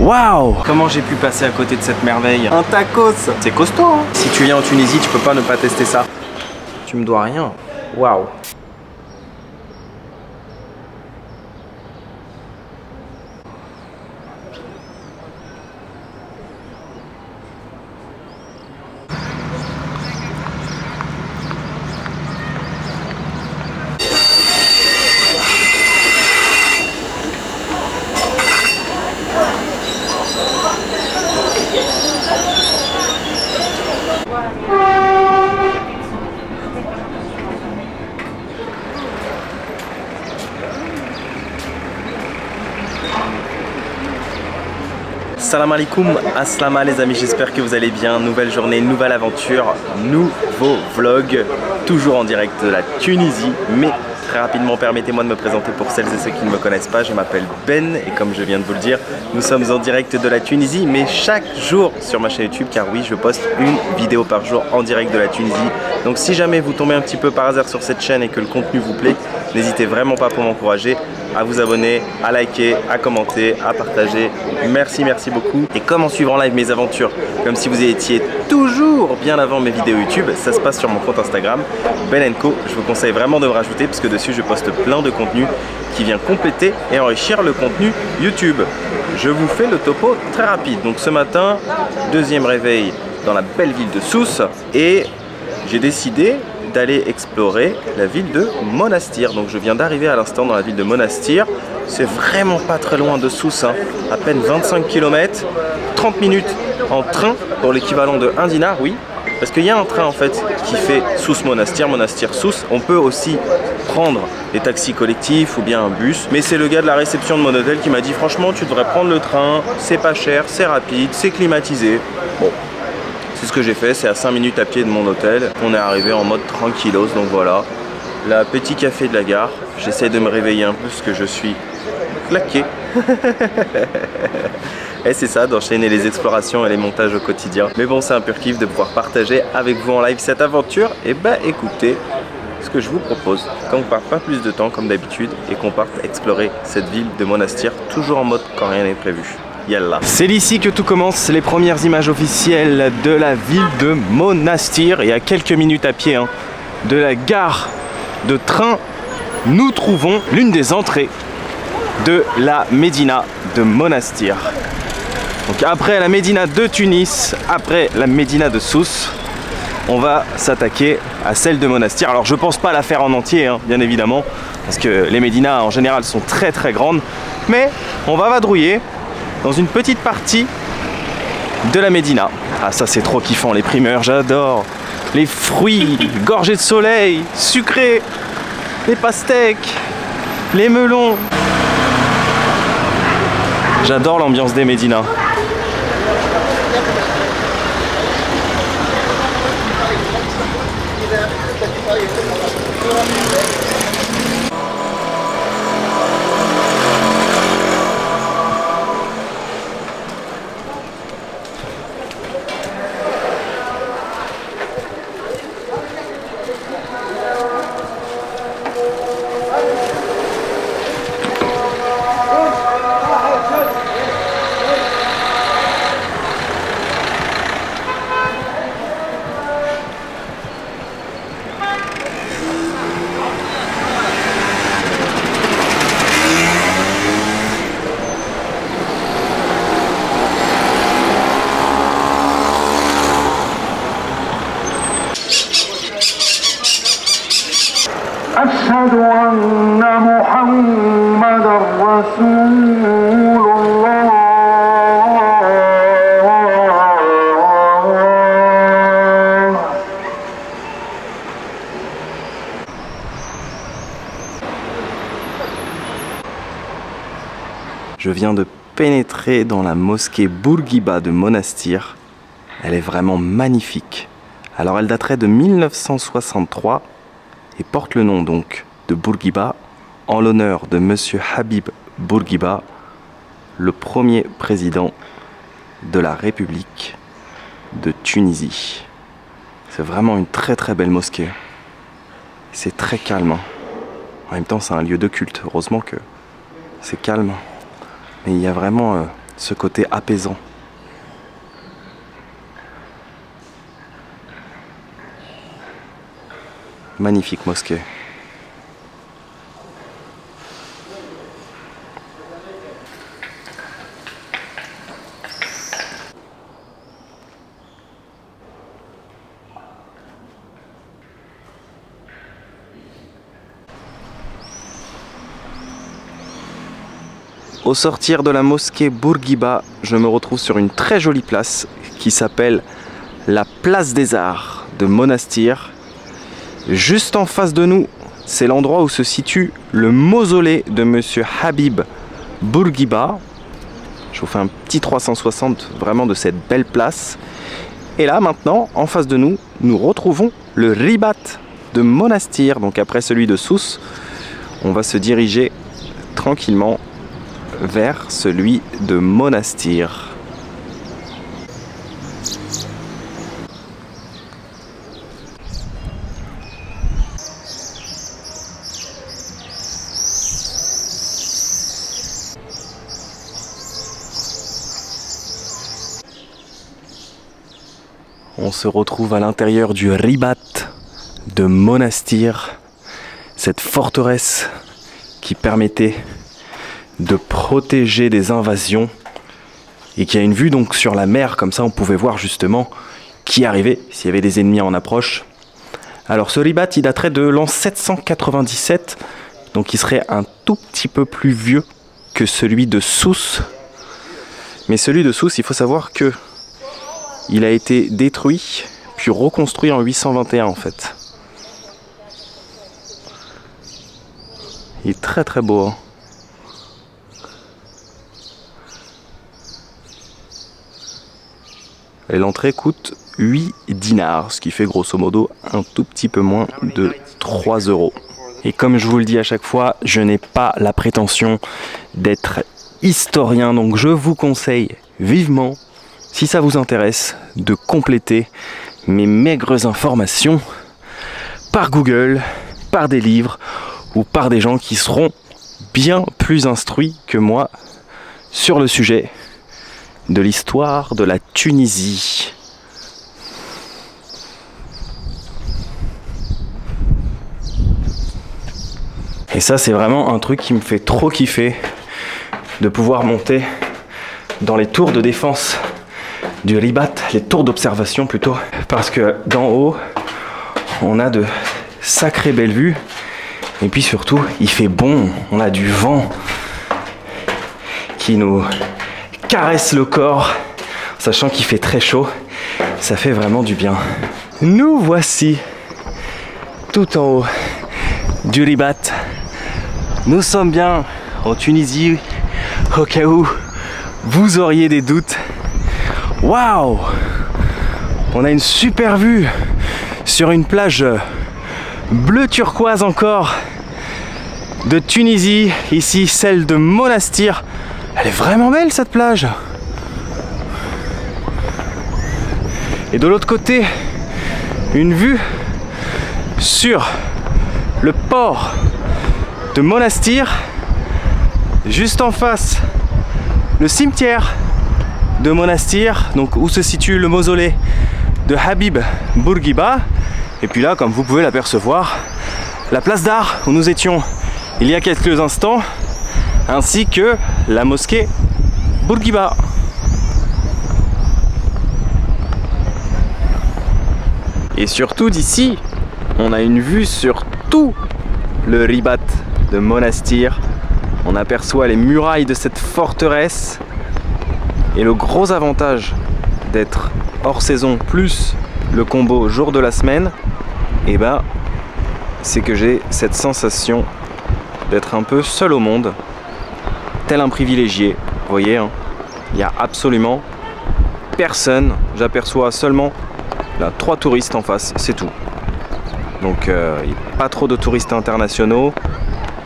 Waouh! Comment j'ai pu passer à côté de cette merveille? Un tacos! C'est costaud, hein? Si tu viens en Tunisie, tu peux pas ne pas tester ça. Tu me dois rien. Waouh! Salam alaikum, aslama les amis, j'espère que vous allez bien. Nouvelle journée, nouvelle aventure, nouveau vlog, toujours en direct de la Tunisie. Mais très rapidement, permettez-moi de me présenter pour celles et ceux qui ne me connaissent pas. Je m'appelle Ben et comme je viens de vous le dire, nous sommes en direct de la Tunisie, mais chaque jour sur ma chaîne YouTube, car oui, je poste une vidéo par jour en direct de la Tunisie. Donc si jamais vous tombez un petit peu par hasard sur cette chaîne et que le contenu vous plaît, n'hésitez vraiment pas pour m'encourager à vous abonner, à liker, à commenter, à partager. Merci beaucoup. Et comme en suivant en live mes aventures, comme si vous étiez toujours bien avant mes vidéos YouTube, ça se passe sur mon compte Instagram, Ben & Co. Je vous conseille vraiment de me rajouter parce que dessus je poste plein de contenu qui vient compléter et enrichir le contenu YouTube. Je vous fais le topo très rapide. Donc ce matin, deuxième réveil dans la belle ville de Sousse et j'ai décidé d'aller explorer la ville de Monastir. Donc je viens d'arriver à l'instant dans la ville de Monastir. C'est vraiment pas très loin de Sousse, hein. À peine 25 km, 30 minutes en train pour l'équivalent de 1 dinar, oui. Parce qu'il y a un train en fait qui fait Sousse-Monastir, Monastir-Sousse. On peut aussi prendre des taxis collectifs ou bien un bus. Mais c'est le gars de la réception de mon hôtel qui m'a dit franchement tu devrais prendre le train, c'est pas cher, c'est rapide, c'est climatisé. Bon. C'est ce que j'ai fait, c'est à 5 minutes à pied de mon hôtel. On est arrivé en mode tranquillos, donc voilà. La petit café de la gare. J'essaie de me réveiller un peu parce que je suis claqué. Et c'est ça, d'enchaîner les explorations et les montages au quotidien. Mais bon, c'est un pur kiff de pouvoir partager avec vous en live cette aventure. Et bah écoutez, ce que je vous propose, qu'on ne parte pas plus de temps comme d'habitude et qu'on parte explorer cette ville de Monastir, toujours en mode quand rien n'est prévu. Yallah. C'est d'ici que tout commence, les premières images officielles de la ville de Monastir. Et à quelques minutes à pied de la gare de train, nous trouvons l'une des entrées de la Médina de Monastir. Donc après la Médina de Tunis, après la Médina de Sousse, on va s'attaquer à celle de Monastir. Alors je pense pas la faire en entier, bien évidemment, parce que les Médinas en général sont très grandes. Mais on va vadrouiller dans une petite partie de la Médina. Ah ça c'est trop kiffant, les primeurs, j'adore. Les fruits gorgés de soleil, sucrés, les pastèques, les melons. J'adore l'ambiance des Médinas. أشهد أن محمدًا رسول الله. Je viens de pénétrer dans la mosquée Bourguiba de Monastir. Elle est vraiment magnifique. Alors elle daterait de 1963 et porte le nom donc de Bourguiba en l'honneur de Monsieur Habib Bourguiba, le premier président de la République de Tunisie. C'est vraiment une très belle mosquée. C'est très calme. En même temps, c'est un lieu de culte. Heureusement que c'est calme. Mais il y a vraiment ce côté apaisant. Magnifique mosquée. Au sortir de la mosquée Bourguiba, je me retrouve sur une très jolie place qui s'appelle la place des Arts de Monastir. Juste en face de nous, c'est l'endroit où se situe le mausolée de Monsieur Habib Bourguiba. Je vous fais un petit 360 vraiment de cette belle place. Et là maintenant, en face de nous, nous retrouvons le Ribat de Monastir. Donc après celui de Sousse, on va se diriger tranquillement vers celui de Monastir. On se retrouve à l'intérieur du Ribat de Monastir, cette forteresse qui permettait de protéger des invasions et qui a une vue donc sur la mer, comme ça on pouvait voir justement qui arrivait, s'il y avait des ennemis en approche. Alors ce Ribat il daterait de l'an 797, donc il serait un tout petit peu plus vieux que celui de Sousse. Mais celui de Sousse, il faut savoir que il a été détruit puis reconstruit en 821 en fait. Il est très très beau hein. Et l'entrée coûte 8 dinars, ce qui fait grosso modo un tout petit peu moins de 3 €. Et comme je vous le dis à chaque fois, je n'ai pas la prétention d'être historien, donc je vous conseille vivement, si ça vous intéresse, de compléter mes maigres informations par Google, par des livres ou par des gens qui seront bien plus instruits que moi sur le sujet de l'histoire de la Tunisie. Et ça c'est vraiment un truc qui me fait trop kiffer, de pouvoir monter dans les tours de défense du Ribat, les tours d'observation plutôt, parce que d'en haut on a de sacrées belles vues et puis surtout il fait bon, on a du vent qui nous caresse le corps, sachant qu'il fait très chaud, ça fait vraiment du bien. Nous voici tout en haut du Ribat. Nous sommes bien en Tunisie, au cas où vous auriez des doutes. Waouh! On a une super vue sur une plage bleu turquoise encore de Tunisie, ici celle de Monastir. Elle est vraiment belle cette plage. Et de l'autre côté, une vue sur le port de Monastir. Juste en face, le cimetière de Monastir, donc où se situe le mausolée de Habib Bourguiba. Et puis là, comme vous pouvez l'apercevoir, la place d'Art où nous étions il y a quelques instants, ainsi que la mosquée Bourguiba. Et surtout d'ici, on a une vue sur tout le Ribat de Monastir. On aperçoit les murailles de cette forteresse. Et le gros avantage d'être hors saison plus le combo jour de la semaine, et ben, c'est que j'ai cette sensation d'être un peu seul au monde, tel un privilégié. Vous voyez, hein, il n'y a absolument personne. J'aperçois seulement là 3 touristes en face, c'est tout. Donc il n'y a pas trop de touristes internationaux.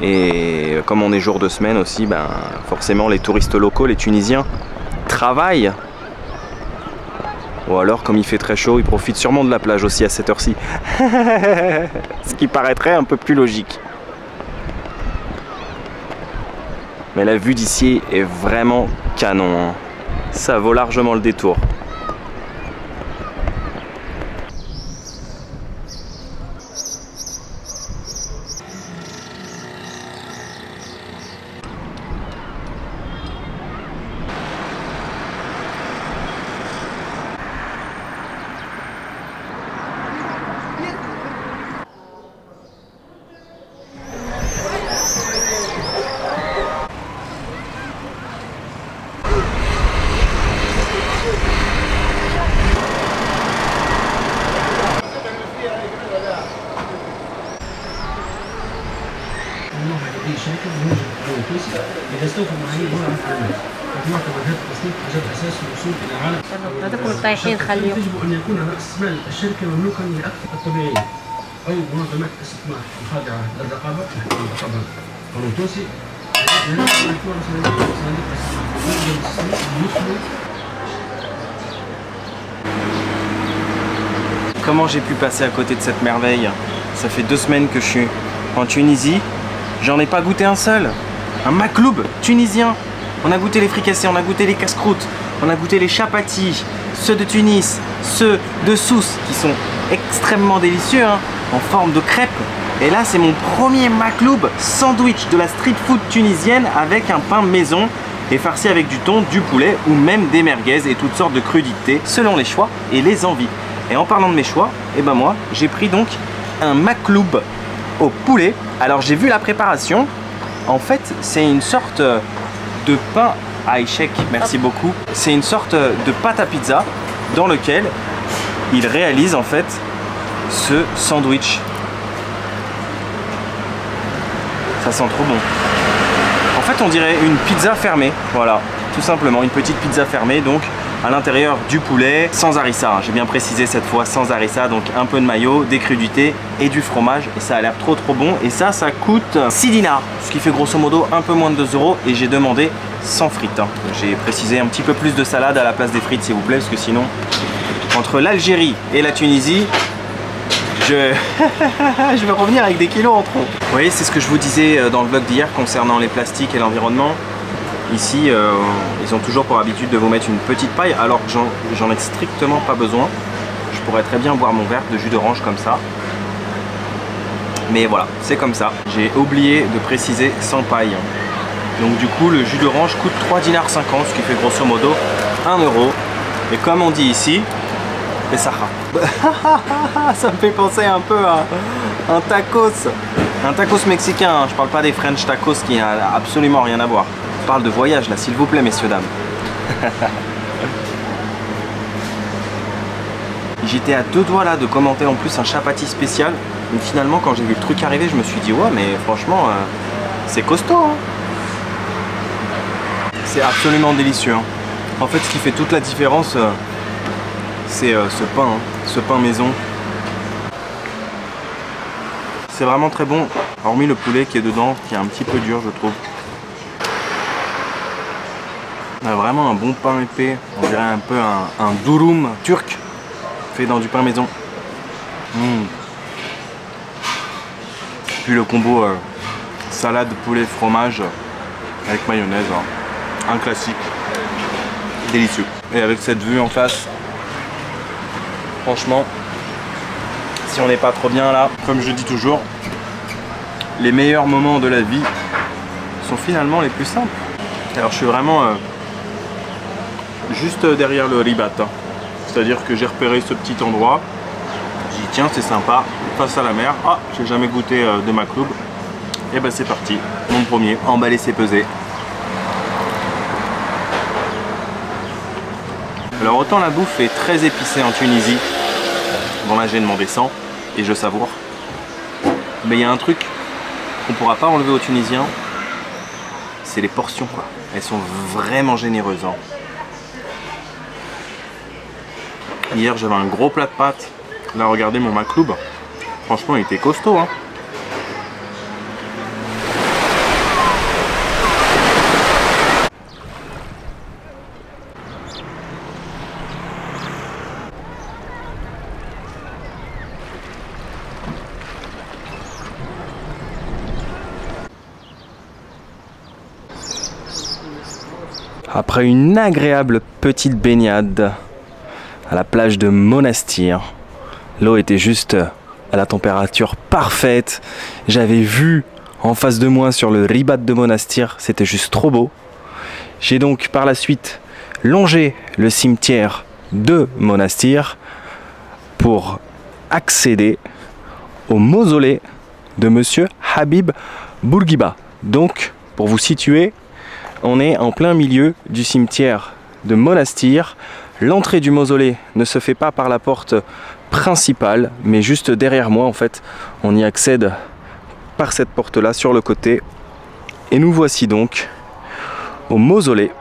Et comme on est jour de semaine aussi, ben, forcément les touristes locaux, les Tunisiens, travaillent. Ou alors comme il fait très chaud, ils profitent sûrement de la plage aussi à cette heure-ci. Ce qui paraîtrait un peu plus logique. Mais la vue d'ici est vraiment canon, hein. Ça vaut largement le détour. شركه منتج روتوسي يستوفي معايير منع العالم وتعتبر هذا التصنيف ايجاد اساس الوصول الى عالم حضرتكم طايحين خليهم. يجب ان يكون راس مال الشركه مملوكا لاكثر الطبيعيين او منظمات استثمار الخاضعه للرقابه طبعا روتوسي Comment j'ai pu passer à côté de cette merveille? Ça fait 2 semaines que je suis en Tunisie. J'en ai pas goûté un seul. Un makloub tunisien. On a goûté les fricassés, on a goûté les casse-croûtes, on a goûté les chapatis, ceux de Tunis, ceux de Sousse, qui sont extrêmement délicieux, hein, en forme de crêpe. Et là, c'est mon premier makloub sandwich de la street food tunisienne avec un pain maison et farci avec du thon, du poulet ou même des merguez et toutes sortes de crudités selon les choix et les envies. Et en parlant de mes choix, et ben moi, j'ai pris donc un makloub au poulet. Alors j'ai vu la préparation. En fait, c'est une sorte de pain à échec, merci beaucoup. C'est une sorte de pâte à pizza dans lequel il réalise en fait ce sandwich. Ça sent trop bon. En fait, on dirait une pizza fermée, voilà, tout simplement, une petite pizza fermée, donc à l'intérieur du poulet, sans harissa, hein. J'ai bien précisé cette fois, sans harissa, donc un peu de mayo, des crudités et du fromage, et ça a l'air trop bon. Et ça coûte 6 dinars, ce qui fait grosso modo un peu moins de 2 €, et j'ai demandé sans frites, hein. J'ai précisé un petit peu plus de salade à la place des frites, s'il vous plaît, parce que sinon, entre l'Algérie et la Tunisie, je vais revenir avec des kilos en trop. Vous voyez, c'est ce que je vous disais dans le vlog d'hier concernant les plastiques et l'environnement. Ici, ils ont toujours pour habitude de vous mettre une petite paille, alors que j'en ai strictement pas besoin. Je pourrais très bien boire mon verre de jus d'orange comme ça. Mais voilà, c'est comme ça. J'ai oublié de préciser sans paille. Donc du coup, le jus d'orange coûte 3 dinars 50, ce qui fait grosso modo 1 €. Et comme on dit ici, Pessaha. Ça me fait penser un peu à un tacos. Un tacos mexicain, hein. Je parle pas des French tacos qui n'a absolument rien à voir. Je parle de voyage là, s'il vous plaît, messieurs, dames. J'étais à 2 doigts là de commenter en plus un chapati spécial. Mais finalement, quand j'ai vu le truc arriver, je me suis dit, ouais, mais franchement, c'est costaud, hein. C'est absolument délicieux, hein. En fait, ce qui fait toute la différence, c'est ce pain, hein, ce pain maison. C'est vraiment très bon, hormis le poulet qui est dedans, qui est un petit peu dur, je trouve. On a vraiment un bon pain épais, on dirait un peu un durum turc, fait dans du pain maison. Puis le combo salade, poulet, fromage, avec mayonnaise, hein. Un classique, délicieux. Et avec cette vue en face, franchement, si on n'est pas trop bien là, comme je dis toujours, les meilleurs moments de la vie sont finalement les plus simples. Alors je suis vraiment juste derrière le ribat, hein. C'est-à-dire que j'ai repéré ce petit endroit, j'ai dit tiens c'est sympa, face à la mer, ah j'ai jamais goûté de makloub, et ben c'est parti, mon premier, emballé c'est pesé. Alors autant la bouffe est très épicée en Tunisie, bon là j'ai demandé 100 et je savoure, mais il y a un truc qu'on pourra pas enlever aux Tunisiens, c'est les portions quoi. Elles sont vraiment généreuses, hein. Hier j'avais un gros plat de pâtes, là regardez mon makloub, franchement il était costaud, hein. Après une agréable petite baignade à la plage de Monastir, l'eau était juste à la température parfaite. J'avais vu en face de moi sur le ribat de Monastir, c'était juste trop beau. J'ai donc par la suite longé le cimetière de Monastir pour accéder au mausolée de monsieur Habib Bourguiba. Donc, pour vous situer, on est en plein milieu du cimetière de Monastir. L'entrée du mausolée ne se fait pas par la porte principale, mais juste derrière moi en fait. On y accède par cette porte-là sur le côté. Et nous voici donc au mausolée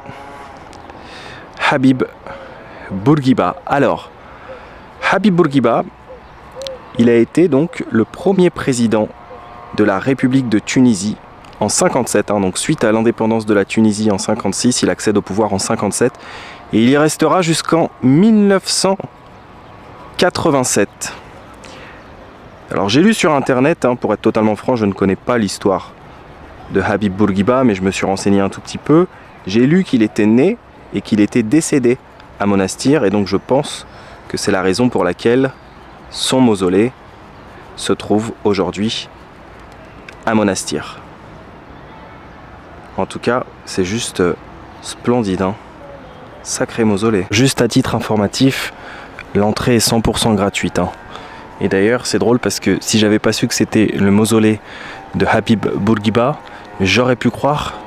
Habib Bourguiba. Alors, Habib Bourguiba, il a été donc le premier président de la République de Tunisie en 57, donc suite à l'indépendance de la Tunisie en 56, il accède au pouvoir en 57 et il y restera jusqu'en 1987. Alors j'ai lu sur internet, pour être totalement franc, je ne connais pas l'histoire de Habib Bourguiba, mais je me suis renseigné un tout petit peu. J'ai lu qu'il était né et qu'il était décédé à Monastir, et donc je pense que c'est la raison pour laquelle son mausolée se trouve aujourd'hui à Monastir. En tout cas, c'est juste splendide, sacré mausolée. Juste à titre informatif, l'entrée est 100% gratuite. Et d'ailleurs, c'est drôle parce que si j'avais pas su que c'était le mausolée de Habib Bourguiba, j'aurais pu croire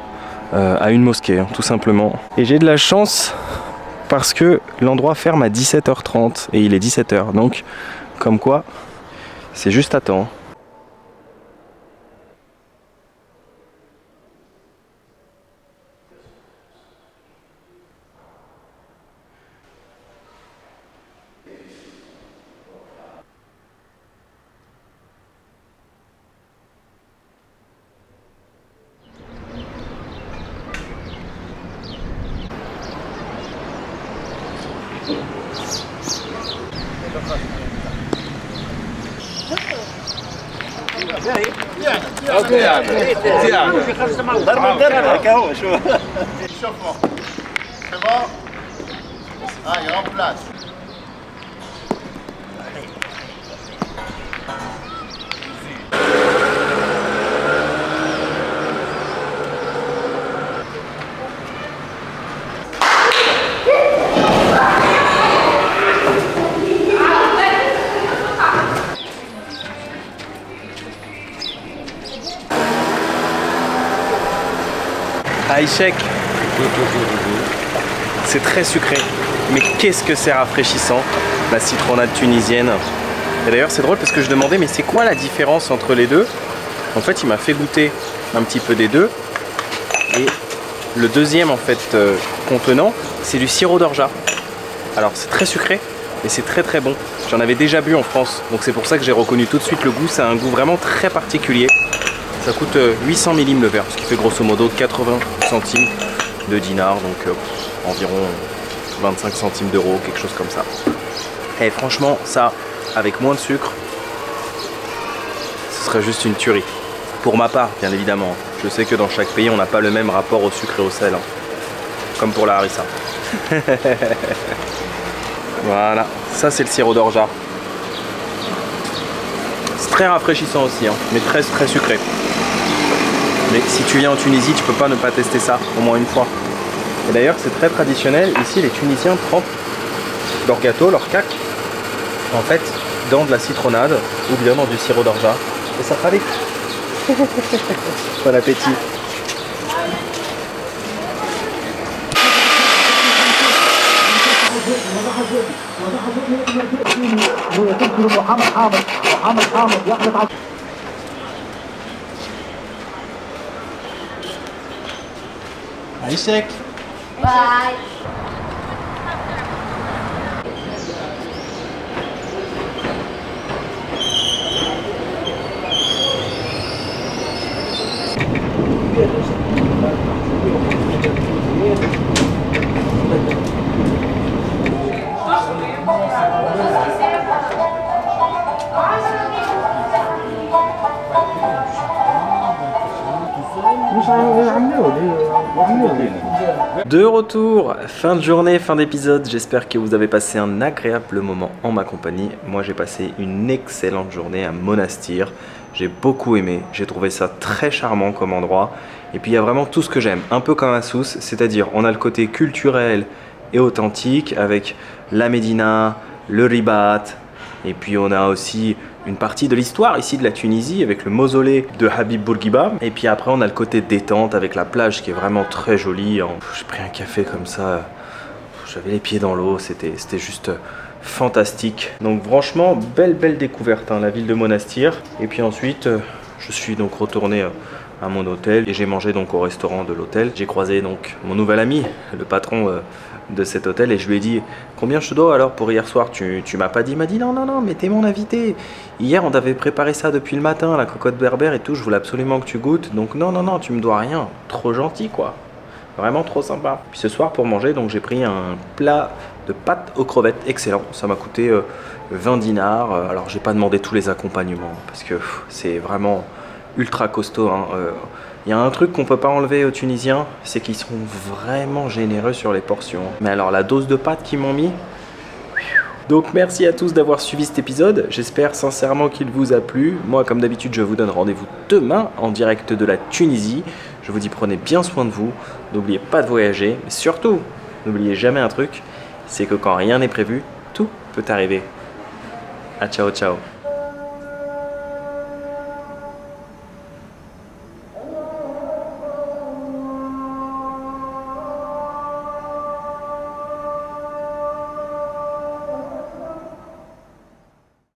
à une mosquée, tout simplement. Et j'ai de la chance parce que l'endroit ferme à 17h30 et il est 17h, donc comme quoi, c'est juste à temps. Aïchek, c'est très sucré, mais qu'est-ce que c'est rafraîchissant, la citronnade tunisienne. Et d'ailleurs c'est drôle parce que je demandais mais c'est quoi la différence entre les deux. En fait il m'a fait goûter un petit peu des deux, et le deuxième en fait contenant c'est du sirop d'orgeat. Alors c'est très sucré et c'est très très bon. J'en avais déjà bu en France, donc c'est pour ça que j'ai reconnu tout de suite le goût. C'est un goût vraiment très particulier. Ça coûte 800 millim le verre, ce qui fait grosso modo 80 centimes de dinars, donc environ 25 centimes d'euros, quelque chose comme ça. Et franchement, ça, avec moins de sucre, ce serait juste une tuerie. Pour ma part, bien évidemment. Je sais que dans chaque pays, on n'a pas le même rapport au sucre et au sel. Comme pour la harissa. Voilà, ça c'est le sirop d'orgeat. C'est très rafraîchissant aussi, mais très très sucré. Mais si tu viens en Tunisie, tu peux pas ne pas tester ça au moins une fois. Et d'ailleurs, c'est très traditionnel. Ici, les Tunisiens trempent leur gâteau, leur caque, en fait, dans de la citronnade ou bien dans du sirop d'orgeat. Et ça fallait. Bon appétit. Aïchek. Bye. مش عاملوه ليه؟ De retour, fin de journée, fin d'épisode. J'espère que vous avez passé un agréable moment en ma compagnie. Moi j'ai passé une excellente journée à Monastir. J'ai beaucoup aimé, j'ai trouvé ça très charmant comme endroit. Et puis il y a vraiment tout ce que j'aime, un peu comme à Sousse, c'est-à-dire on a le côté culturel et authentique avec la Médina, le Ribat, et puis on a aussi une partie de l'histoire ici de la Tunisie avec le mausolée de Habib Bourguiba. Et puis après on a le côté détente avec la plage qui est vraiment très jolie. J'ai pris un café comme ça, j'avais les pieds dans l'eau, c'était juste fantastique. Donc franchement, belle découverte, hein, la ville de Monastir. Et puis ensuite, je suis donc retourné à mon hôtel et j'ai mangé donc au restaurant de l'hôtel. J'ai croisé donc mon nouvel ami, le patron de cet hôtel, et je lui ai dit combien je te dois alors pour hier soir. Tu m'as pas dit? Il m'a dit non, mais t'es mon invité. Hier on t'avait préparé ça depuis le matin, la cocotte berbère et tout, je voulais absolument que tu goûtes. Donc non, tu me dois rien. Trop gentil quoi. Vraiment trop sympa. Puis ce soir pour manger, donc j'ai pris un plat de pâtes aux crevettes excellent. Ça m'a coûté 20 dinars. Alors j'ai pas demandé tous les accompagnements parce que c'est vraiment ultra costaud, hein. Y a un truc qu'on peut pas enlever aux Tunisiens, c'est qu'ils sont vraiment généreux sur les portions. Mais alors la dose de pâtes qu'ils m'ont mis. Donc merci à tous d'avoir suivi cet épisode, j'espère sincèrement qu'il vous a plu. Moi comme d'habitude je vous donne rendez-vous demain en direct de la Tunisie. Je vous dis prenez bien soin de vous, n'oubliez pas de voyager, mais surtout n'oubliez jamais un truc, c'est que quand rien n'est prévu, tout peut arriver. Ah, ciao ciao.